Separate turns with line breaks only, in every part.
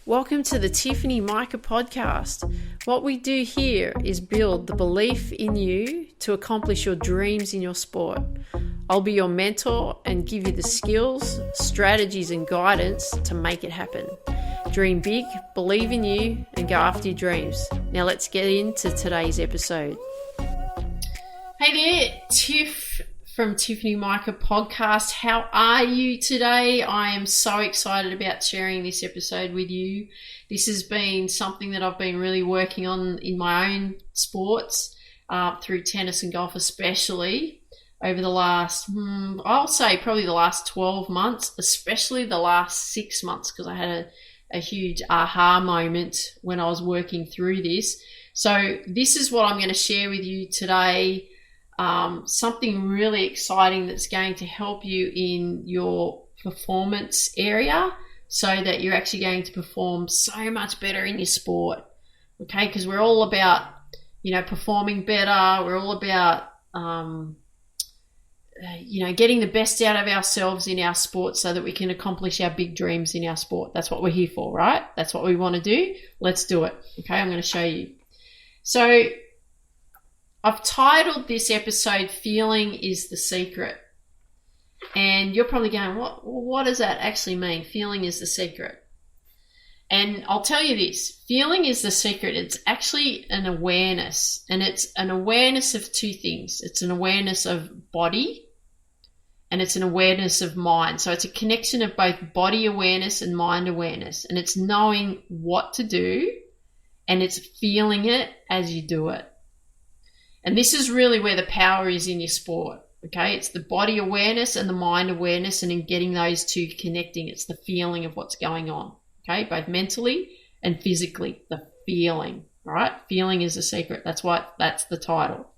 Welcome to the Tiffany Micah podcast. What we do here is build the belief in you to accomplish your dreams in your sport. I'll be your mentor and give you the skills, strategies and guidance to make it happen. Dream big, believe in you and go after your dreams. Now let's get into today's episode. Hey there, Tiff from Tiffany Micah podcast. How are you today? I am so excited about sharing this episode with you. This has been something that I've been really working on in my own sports, through tennis and golf especially, over the last, I'll say probably the last 12 months, especially the last 6 months, because I had a huge aha moment when I was working through this. So this is what I'm going to share with you today. Something really exciting that's going to help you in your performance area so that you're actually going to perform so much better in your sport. Okay, because we're all about, performing better. We're all about, getting the best out of ourselves in our sport so that we can accomplish our big dreams in our sport. That's what we're here for, right? That's what we want to do. Let's do it. Okay, I'm going to show you. So I've titled this episode, Feeling is the Secret. And you're probably going, what does that actually mean? Feeling is the secret. And I'll tell you this, feeling is the secret. It's actually an awareness, and it's an awareness of two things. It's an awareness of body and it's an awareness of mind. So it's a connection of both body awareness and mind awareness. And it's knowing what to do and it's feeling it as you do it. And this is really where the power is in your sport, okay? It's the body awareness and the mind awareness, and in getting those two connecting, it's the feeling of what's going on, okay? Both mentally and physically, the feeling, all right? Feeling is the secret. That's the title.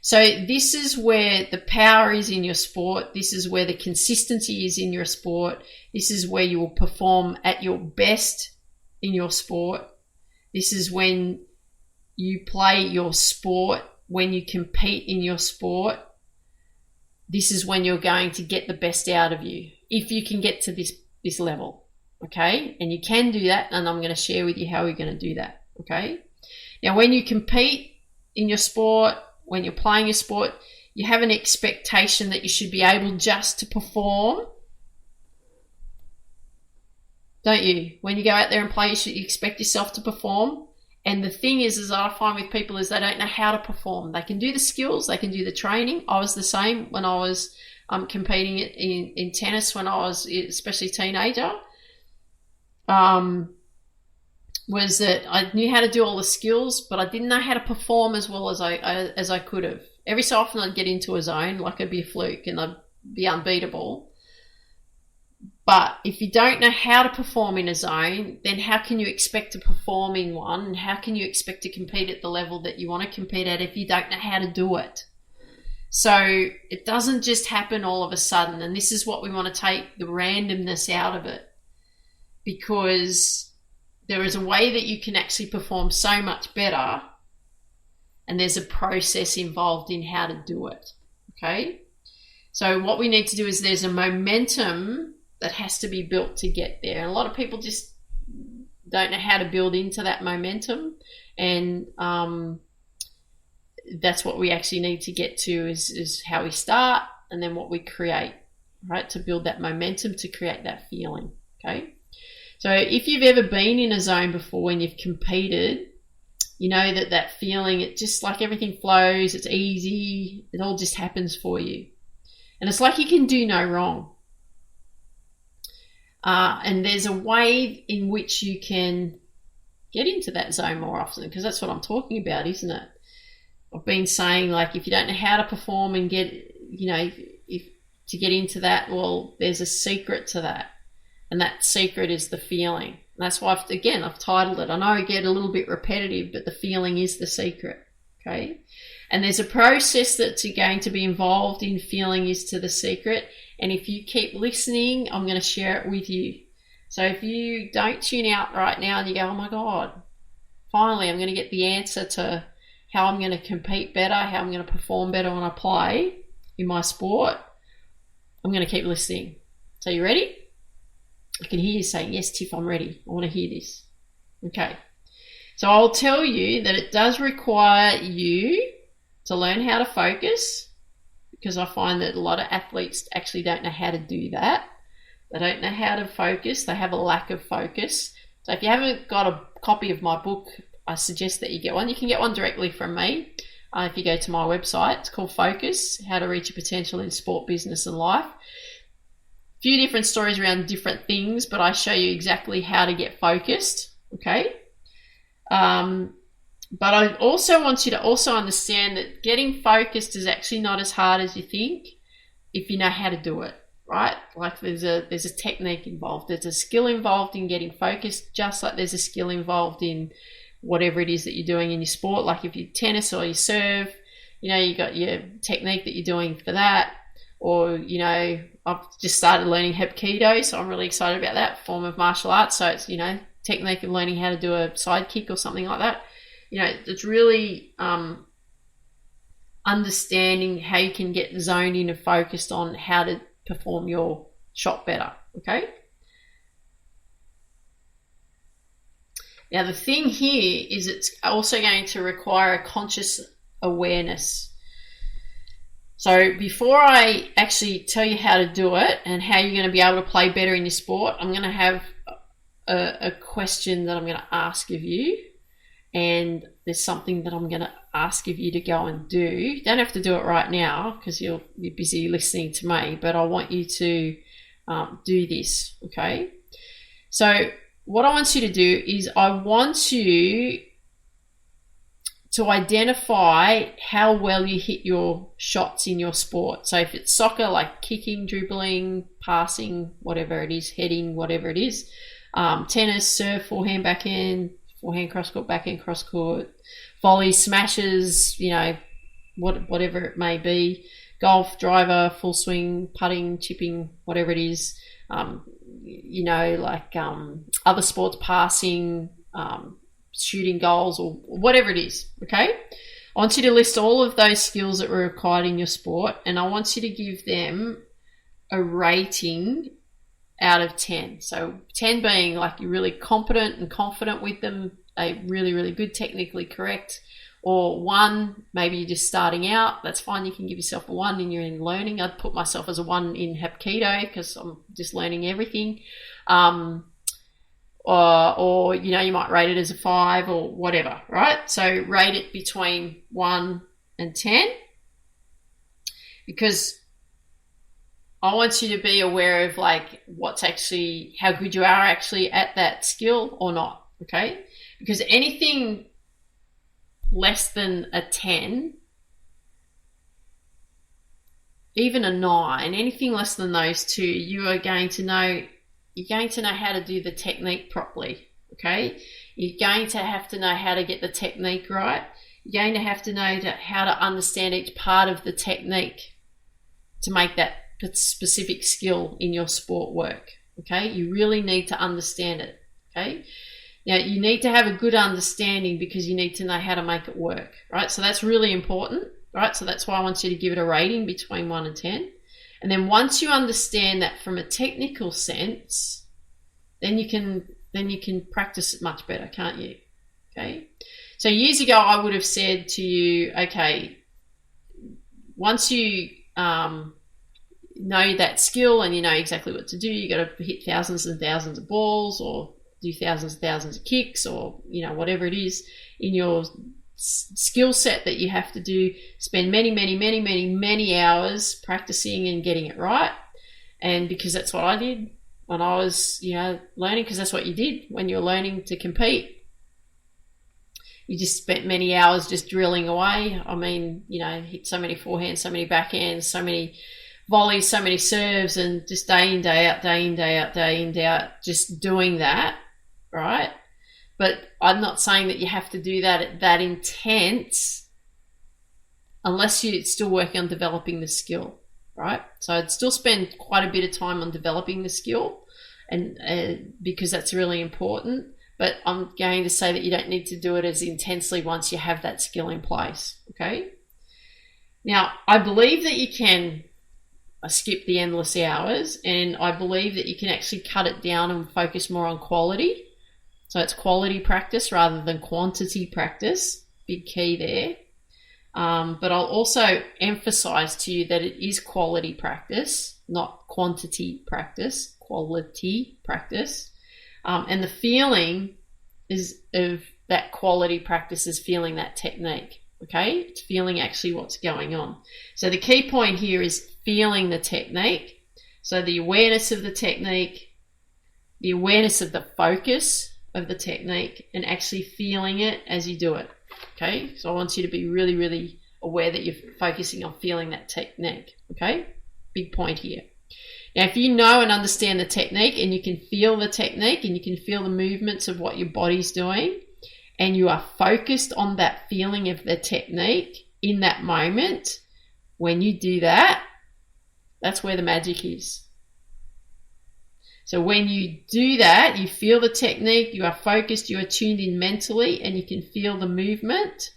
So this is where the power is in your sport. This is where the consistency is in your sport. This is where you will perform at your best in your sport. This is when you play your sport, when you compete in your sport. This is when you're going to get the best out of you, if you can get to this level, okay? And you can do that, and I'm going to share with you how we're going to do that, okay? Now, when you compete in your sport, when you're playing your sport, you have an expectation that you should be able just to perform, don't you? When you go out there and play, you expect yourself to perform. And the thing is that I find with people is they don't know how to perform. They can do the skills, they can do the training. I was the same when I was competing in tennis when I was especially a teenager. Was that I knew how to do all the skills, but I didn't know how to perform as well as I could have. Every so often I'd get into a zone, like it'd be a fluke and I'd be unbeatable. But if you don't know how to perform in a zone, then how can you expect to perform in one? And how can you expect to compete at the level that you want to compete at if you don't know how to do it? So it doesn't just happen all of a sudden. And this is what we want to take the randomness out of it, because there is a way that you can actually perform so much better, and there's a process involved in how to do it. Okay? So what we need to do is there's a momentum that has to be built to get there. And a lot of people just don't know how to build into that momentum. And that's what we actually need to get to is how we start and then what we create, right? To build that momentum, to create that feeling, okay? So if you've ever been in a zone before when you've competed, you know that feeling, it just like everything flows, it's easy, it all just happens for you. And it's like you can do no wrong. And there's a way in which you can get into that zone more often, because that's what I'm talking about, isn't it? I've been saying, like, if you don't know how to perform and get, to get into that, well, there's a secret to that. And that secret is the feeling. And that's why, I've titled it. I know I get a little bit repetitive, but the feeling is the secret, okay? And there's a process that's going to be involved in feeling is to the secret. And if you keep listening, I'm going to share it with you. So if you don't tune out right now and you go, oh my God, finally I'm going to get the answer to how I'm going to compete better, how I'm going to perform better when I play in my sport, I'm going to keep listening. So you ready? I can hear you saying, yes, Tiff, I'm ready. I want to hear this. Okay. So I'll tell you that it does require you to learn how to focus, because I find that a lot of athletes actually don't know how to do that. They don't know how to focus. They have a lack of focus. So if you haven't got a copy of my book, I suggest that you get one. You can get one directly from me if you go to my website. It's called Focus, How to Reach Your Potential in Sport, Business and Life. A few different stories around different things, but I show you exactly how to get focused, okay? But I also want you to also understand that getting focused is actually not as hard as you think if you know how to do it, right? Like there's a technique involved. There's a skill involved in getting focused, just like there's a skill involved in whatever it is that you're doing in your sport. Like if you tennis or you serve, you got your technique that you're doing for that. Or, I've just started learning Hapkido, so I'm really excited about that form of martial arts. So it's, technique of learning how to do a side kick or something like that. It's really understanding how you can get zoned in and focused on how to perform your shot better, okay? Now, the thing here is it's also going to require a conscious awareness. So before I actually tell you how to do it and how you're going to be able to play better in your sport, I'm going to have a question that I'm going to ask of you, and there's something that I'm going to ask of you to go and do. You don't have to do it right now because you'll be busy listening to me, but I want you to do this, okay? So what I want you to do is I want you to identify how well you hit your shots in your sport. So if it's soccer, like kicking, dribbling, passing, whatever it is, heading, whatever it is, tennis, serve, forehand, backhand, cross court, backhand, cross court, volley, smashes, whatever it may be, golf, driver, full swing, putting, chipping, whatever it is, other sports, passing, shooting goals, or whatever it is, okay? I want you to list all of those skills that were required in your sport, and I want you to give them a rating out of 10. So 10 being like you're really competent and confident with them, they're really, really good, technically correct, or 1, maybe you're just starting out. That's fine, you can give yourself a 1 and you're in learning. I'd put myself as a 1 in Hapkido because I'm just learning everything. Or you might rate it as a 5 or whatever, right? So rate it between 1 and 10, because I want you to be aware of like what's actually, how good you are actually at that skill or not, okay? Because anything less than a 10, even a 9, anything less than those two, you're going to know how to do the technique properly, okay? You're going to have to know how to get the technique right. You're going to have to know how to understand each part of the technique to make that specific skill in your sport work, okay? You really need to understand it, okay? Now, you need to have a good understanding because you need to know how to make it work, right? So that's really important, right? So that's why I want you to give it a rating between 1 and 10. And then once you understand that from a technical sense, then you can practice it much better, can't you? Okay. So years ago, I would have said to you, okay, once you know that skill and you know exactly what to do, you got to hit thousands and thousands of balls or do thousands and thousands of kicks or, whatever it is in your skill set that you have to do, spend many hours practicing and getting it right. And because that's what I did when I was, learning, because that's what you did when you were learning to compete. You just spent many hours just drilling away. I mean, hit so many forehands, so many backhands, so many volleys, so many serves, and just day in, day out, just doing that, right? But I'm not saying that you have to do that intense unless you're still working on developing the skill, right? So I'd still spend quite a bit of time on developing the skill, and because that's really important. But I'm going to say that you don't need to do it as intensely once you have that skill in place, okay? Now, I believe that you can skip the endless hours, and I believe that you can actually cut it down and focus more on quality. So it's quality practice rather than quantity practice. Big key there. But I'll also emphasize to you that it is quality practice, not quantity practice, quality practice. And the feeling is of that quality practice is feeling that technique. Okay, it's feeling actually what's going on. So the key point here is feeling the technique. So the awareness of the technique, the awareness of the focus of the technique, and actually feeling it as you do it. Okay, so I want you to be really, really aware that you're focusing on feeling that technique. Okay, big point here. Now, if you know and understand the technique and you can feel the technique and you can feel the movements of what your body's doing, and you are focused on that feeling of the technique in that moment, when you do that, that's where the magic is. So when you do that, you feel the technique, you are focused, you are tuned in mentally, and you can feel the movement.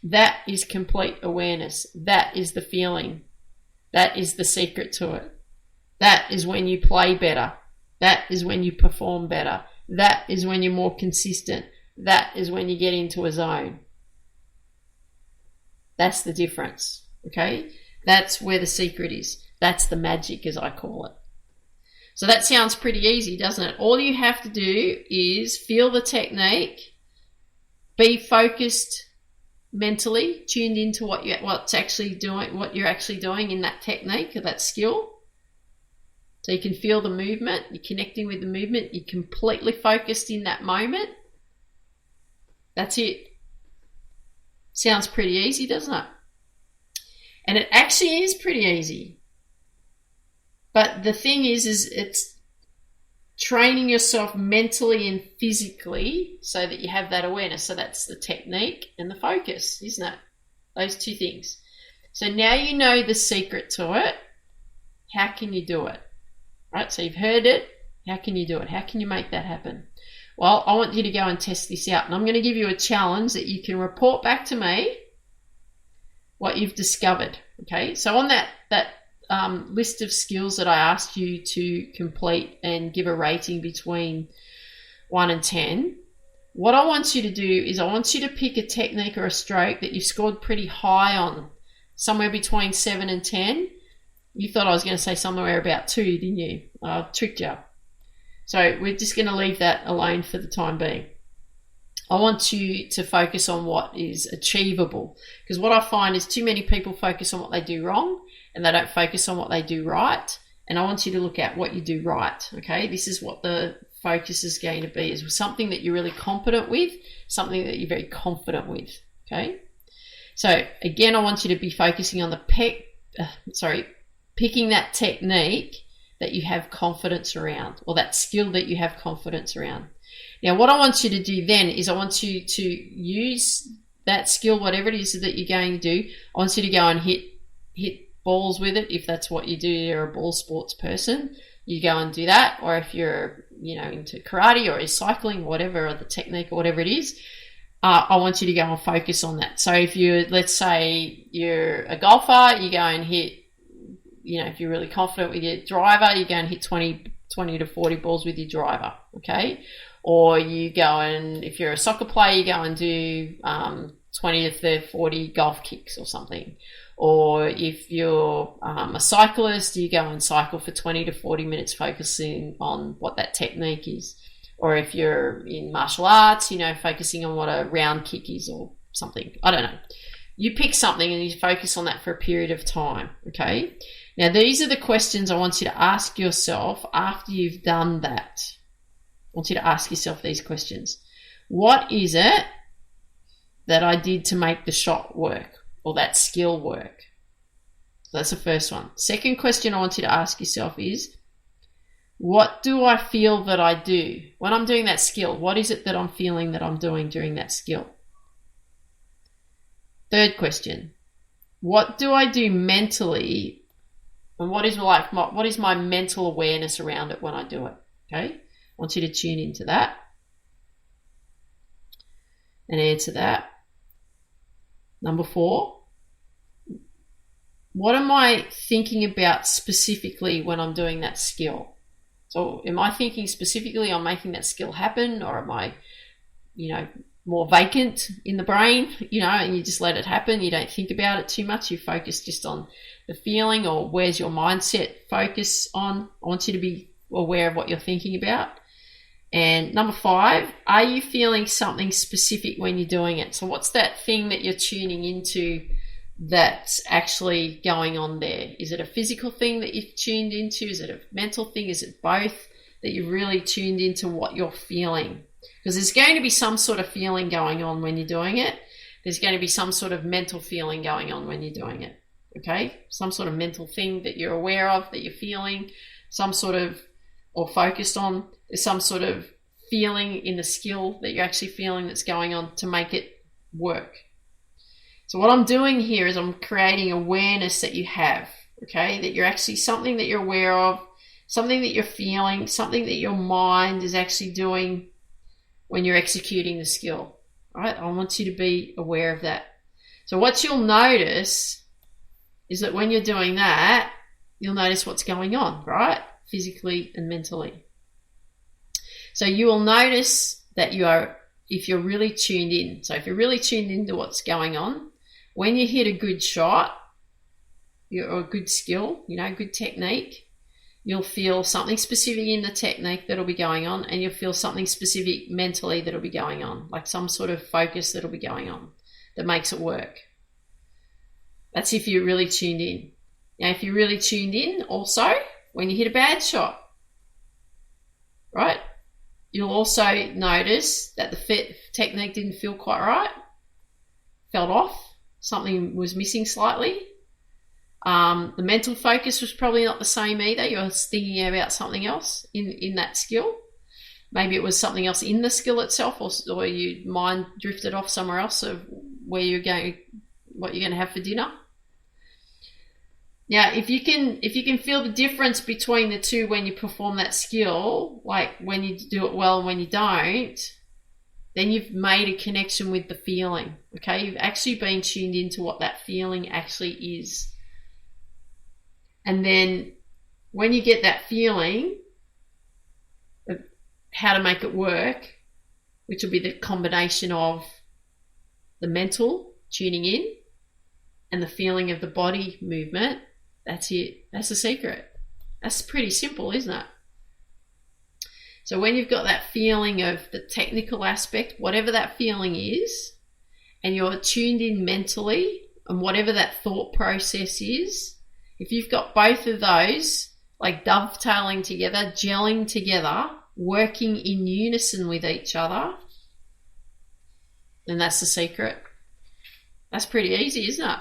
That is complete awareness. That is the feeling. That is the secret to it. That is when you play better. That is when you perform better. That is when you're more consistent. That is when you get into a zone. That's the difference, okay? That's where the secret is. That's the magic, as I call it. So that sounds pretty easy, doesn't it? All you have to do is feel the technique, be focused mentally, tuned into what you're actually doing in that technique or that skill. So you can feel the movement, you're connecting with the movement, you're completely focused in that moment. That's it. Sounds pretty easy, doesn't it? And it actually is pretty easy. But the thing is it's training yourself mentally and physically so that you have that awareness. So that's the technique and the focus, isn't it? Those two things. So now you know the secret to it. How can you do it? Right, so you've heard it. How can you do it? How can you make that happen? Well, I want you to go and test this out. And I'm going to give you a challenge that you can report back to me what you've discovered. Okay, so on that list of skills that I asked you to complete and give a rating between 1 and 10, what I want you to do is I want you to pick a technique or a stroke that you've scored pretty high on, somewhere between 7 and 10. You thought I was going to say somewhere about 2, didn't you? I tricked you. So we're just going to leave that alone for the time being. I want you to focus on what is achievable, because what I find is too many people focus on what they do wrong and they don't focus on what they do right. And I want you to look at what you do right. Okay, this is what the focus is going to be, is something that you're really competent with, something that you're very confident with. Okay, so again, I want you to be focusing on picking that technique that you have confidence around, or that skill that you have confidence around. Now, what I want you to do then is I want you to use that skill, whatever it is that you're going to do. I want you to go and hit balls with it. If that's what you do, you're a ball sports person, you go and do that. Or if you're, into karate or cycling, whatever, or the technique or whatever it is, I want you to go and focus on that. So if let's say you're a golfer, you go and hit, if you're really confident with your driver, you go and hit 20 to 40 balls with your driver, okay? Or you go and, if you're a soccer player, you go and do 20 to 40 golf kicks or something. Or if you're a cyclist, you go and cycle for 20 to 40 minutes focusing on what that technique is. Or if you're in martial arts, focusing on what a round kick is or something. I don't know. You pick something and you focus on that for a period of time, okay? Now, these are the questions I want you to ask yourself after you've done that. I want you to ask yourself these questions. What is it that I did to make the shot work, or that skill work? So that's the first one. Second question I want you to ask yourself is, what do I feel that I do when I'm doing that skill? What is it that I'm feeling that I'm doing during that skill? Third question, what do I do mentally, and what is my mental awareness around it when I do it? Okay, I want you to tune into that and answer that. Number 4, what am I thinking about specifically when I'm doing that skill? So am I thinking specifically on making that skill happen, or am I, more vacant in the brain, and you just let it happen? You don't think about it too much. You focus just on the feeling, or where's your mindset focus on? I want you to be aware of what you're thinking about. And number 5, are you feeling something specific when you're doing it? So what's that thing that you're tuning into that's actually going on there? Is it a physical thing that you've tuned into? Is it a mental thing? Is it both, that you've really tuned into what you're feeling? Because there's going to be some sort of feeling going on when you're doing it. There's going to be some sort of mental feeling going on when you're doing it. Okay? Some sort of mental thing that you're aware of, that you're feeling, some sort of, or focused on. There's some sort of feeling in the skill that you're actually feeling that's going on to make it work. So what I'm doing here is I'm creating awareness that you have, okay? That you're actually something that you're aware of, something that you're feeling, something that your mind is actually doing when you're executing the skill, right? I want you to be aware of that. So what you'll notice is that when you're doing that, you'll notice what's going on, right? Physically and mentally. So you will notice that if you're really tuned in. So if you're really tuned into what's going on, when you hit a good shot, or a good skill, good technique, you'll feel something specific in the technique that'll be going on, and you'll feel something specific mentally that'll be going on, like some sort of focus that'll be going on that makes it work. That's if you're really tuned in. Now, if you're really tuned in also, when you hit a bad shot, right, you'll also notice that the technique didn't feel quite right, felt off, something was missing slightly. The mental focus was probably not the same either. You're thinking about something else in that skill. Maybe it was something else in the skill itself, or your mind drifted off somewhere else of where you're going, what you're going to have for dinner. Now, if you can feel the difference between the two when you perform that skill, like when you do it well and when you don't, then you've made a connection with the feeling, okay? You've actually been tuned into what that feeling actually is. And then when you get that feeling of how to make it work, which will be the combination of the mental tuning in and the feeling of the body movement, that's it. That's the secret. That's pretty simple, isn't it? So when you've got that feeling of the technical aspect, whatever that feeling is, and you're tuned in mentally, and whatever that thought process is, if you've got both of those like dovetailing together, gelling together, working in unison with each other, then that's the secret. That's pretty easy, isn't it?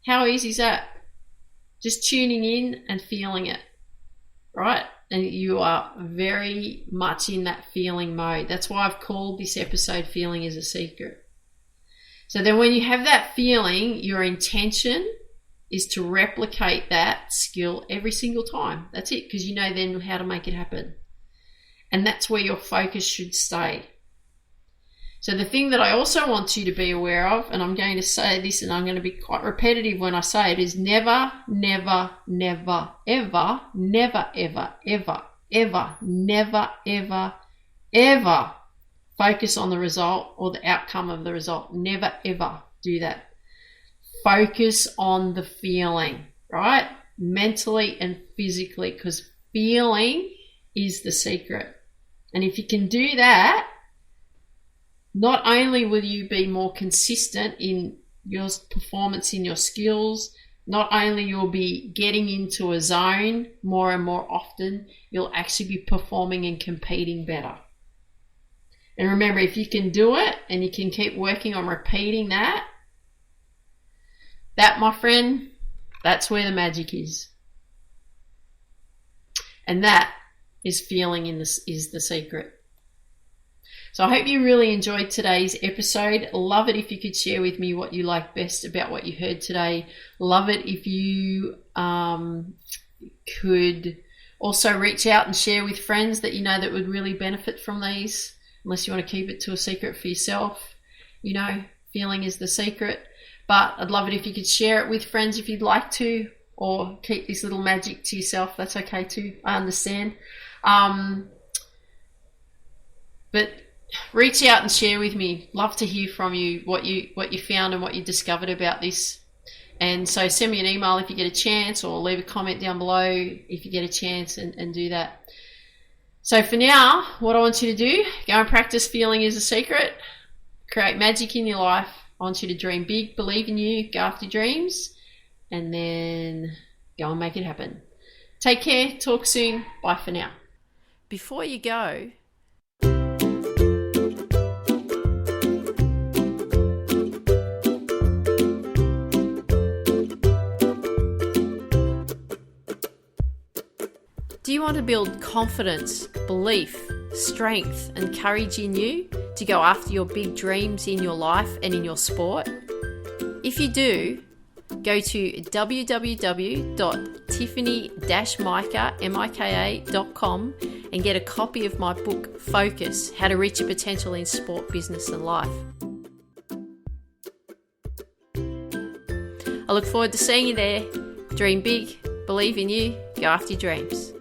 How easy is that? Just tuning in and feeling it, right? And you are very much in that feeling mode. That's why I've called this episode Feeling is a Secret. So then when you have that feeling, your intention is to replicate that skill every single time. That's it, because you know then how to make it happen. And that's where your focus should stay. So the thing that I also want you to be aware of, and I'm going to say this and I'm going to be quite repetitive when I say it, is never, never, never, ever, never, ever, ever, ever, never, ever, ever focus on the result or the outcome of the result. Never, ever do that. Focus on the feeling, right? Mentally and physically, because feeling is the secret. And if you can do that, not only will you be more consistent in your performance in your skills, not only you'll be getting into a zone more and more often, you'll actually be performing and competing better. And remember, if you can do it and you can keep working on repeating that, my friend, that's where the magic is. And that is feeling is the secret. So I hope you really enjoyed today's episode. Love it if you could share with me what you like best about what you heard today. Love it if you could also reach out and share with friends that you know that would really benefit from these, unless you want to keep it to a secret for yourself. Feeling is the secret. But I'd love it if you could share it with friends if you'd like to, or keep this little magic to yourself. That's okay too. I understand. But reach out and share with me. Love to hear from you what you found and what you discovered about this. And so send me an email if you get a chance, or leave a comment down below if you get a chance, and do that. So for now, what I want you to do, go and practice feeling is a secret. Create magic in your life. I want you to dream big, believe in you, go after your dreams, and then go and make it happen. Take care. Talk soon. Bye for now. Before you go, do you want to build confidence, belief, strength, and courage in you to go after your big dreams in your life and in your sport? If you do, go to www.tiffany-mika.com and get a copy of my book, Focus: How to Reach Your Potential in Sport, Business and Life. I look forward to seeing you there. Dream big, believe in you, go after your dreams.